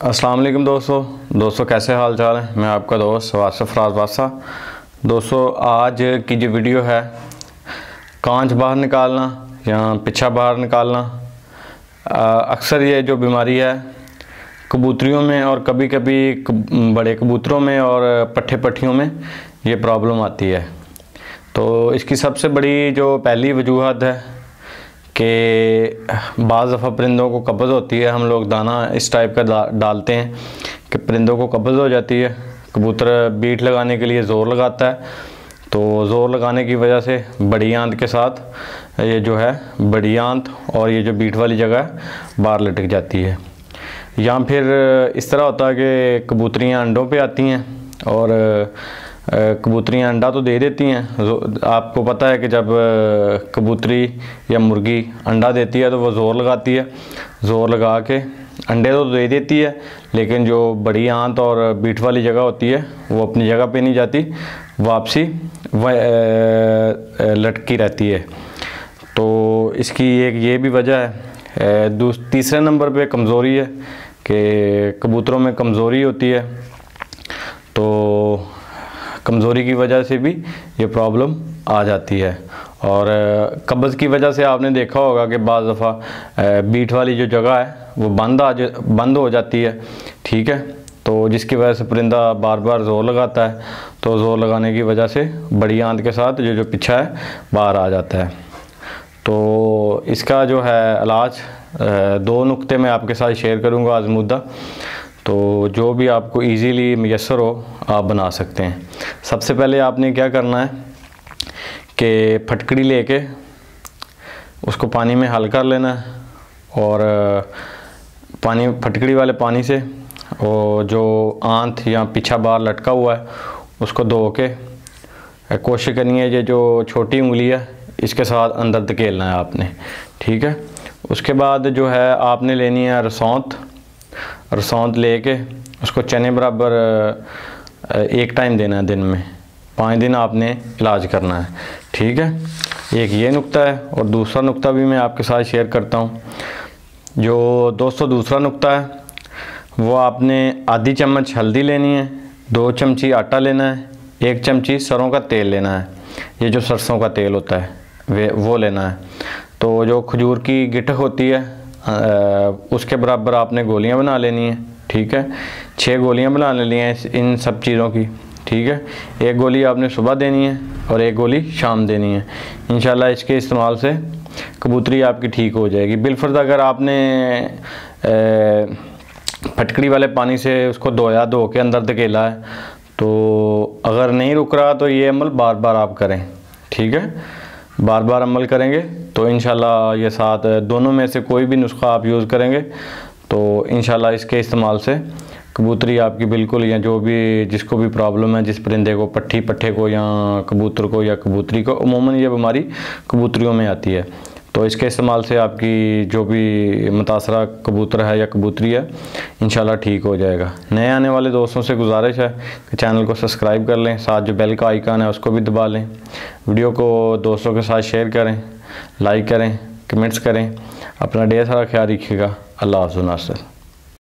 अस्सलाम वालेकुम दोस्तों कैसे हाल चाल है। मैं आपका दोस्त वासिफ राजवासा। दोस्तों आज की जो वीडियो है कांच बाहर निकालना या पिछा बाहर निकालना, अक्सर ये जो बीमारी है कबूतरियों में और कभी कभी बड़े कबूतरों में और पट्ठे पट्टियों में ये प्रॉब्लम आती है। तो इसकी सबसे बड़ी जो पहली वजूहत है कि बाज़ दफ़ा परिंदों को कब्ज़ होती है। हम लोग दाना इस टाइप का डालते हैं कि परिंदों को कब्ज़ हो जाती है। कबूतर बीट लगाने के लिए ज़ोर लगाता है, तो ज़ोर लगाने की वजह से बड़ी आंत के साथ ये जो है बड़ी आंत और ये जो बीट वाली जगह है बाहर लटक जाती है। या फिर इस तरह होता है कि कबूतरियाँ अंडों पे आती हैं और कबूतरियाँ अंडा तो दे देती हैं। आपको पता है कि जब कबूतरी या मुर्गी अंडा देती है तो वो ज़ोर लगाती है, ज़ोर लगा के अंडे तो दे देती है, लेकिन जो बड़ी आंत और बीट वाली जगह होती है वो अपनी जगह पे नहीं जाती, वापसी लटकी रहती है। तो इसकी एक ये भी वजह है। तीसरे नंबर पे कमज़ोरी है कि कबूतरों में कमज़ोरी होती है, तो कमज़ोरी की वजह से भी ये प्रॉब्लम आ जाती है। और कब्ज़ की वजह से आपने देखा होगा कि बाज़ दफ़ा बीट वाली जो जगह है वो बंद हो जाती है, ठीक है। तो जिसकी वजह से परिंदा बार बार ज़ोर लगाता है, तो ज़ोर लगाने की वजह से बड़ी आंत के साथ जो पिछा है बाहर आ जाता है। तो इसका जो है इलाज दो नुक्ते मैं आपके साथ शेयर करूँगा आज़मूदा, तो जो भी आपको इजीली मुयस्सर हो आप बना सकते हैं। सबसे पहले आपने क्या करना है कि फटकड़ी लेके उसको पानी में हल कर लेना है और फटकड़ी वाले पानी से और जो आंत या पीछा बाहर लटका हुआ है उसको धो के कोशिश करनी है ये जो छोटी उंगली है इसके साथ अंदर धकेलना है आपने, ठीक है। उसके बाद जो है आपने लेनी है रसौंत लेके उसको चने बराबर एक टाइम देना है दिन में, 5 दिन आपने इलाज करना है, ठीक है। एक ये नुक्ता है और दूसरा नुक्ता भी मैं आपके साथ शेयर करता हूँ। जो दोस्तों दूसरा नुक्ता है वो आपने आधी चम्मच हल्दी लेनी है, 2 चमची आटा लेना है, 1 चमची सरों का तेल लेना है, ये जो सरसों का तेल होता है वो लेना है। तो जो खजूर की गिटक होती है उसके बराबर आपने गोलियां बना लेनी है, ठीक है। 6 गोलियां बना लेनी हैं इन सब चीज़ों की, ठीक है। 1 गोली आपने सुबह देनी है और 1 गोली शाम देनी है। इंशाल्लाह इसके इस्तेमाल से कबूतरी आपकी ठीक हो जाएगी। बिलफर्ज अगर आपने फटकड़ी वाले पानी से उसको धो के अंदर धकेला है, तो अगर नहीं रुक रहा तो ये अमल बार बार आप करें, ठीक है। बार बार अमल करेंगे तो इंशाल्लाह ये साथ दोनों में से कोई भी नुस्खा आप यूज़ करेंगे तो इंशाल्लाह इसके इस्तेमाल से कबूतरी आपकी बिल्कुल, या जो भी जिसको भी प्रॉब्लम है, जिस परिंदे को पट्ठे को या कबूतर को या कबूतरी को, अमूमन ये बीमारी कबूतरियों में आती है, तो इसके इस्तेमाल से आपकी जो भी मुतासरा कबूतर है या कबूतरी है इंशाल्लाह ठीक हो जाएगा। नए आने वाले दोस्तों से गुजारिश है कि चैनल को सब्सक्राइब कर लें, साथ जो बेल का आइकन है उसको भी दबा लें, वीडियो को दोस्तों के साथ शेयर करें, लाइक करें, कमेंट्स करें। अपना ढेर सारा ख्याल रखिएगा। अल्लाह हाफ़िज़।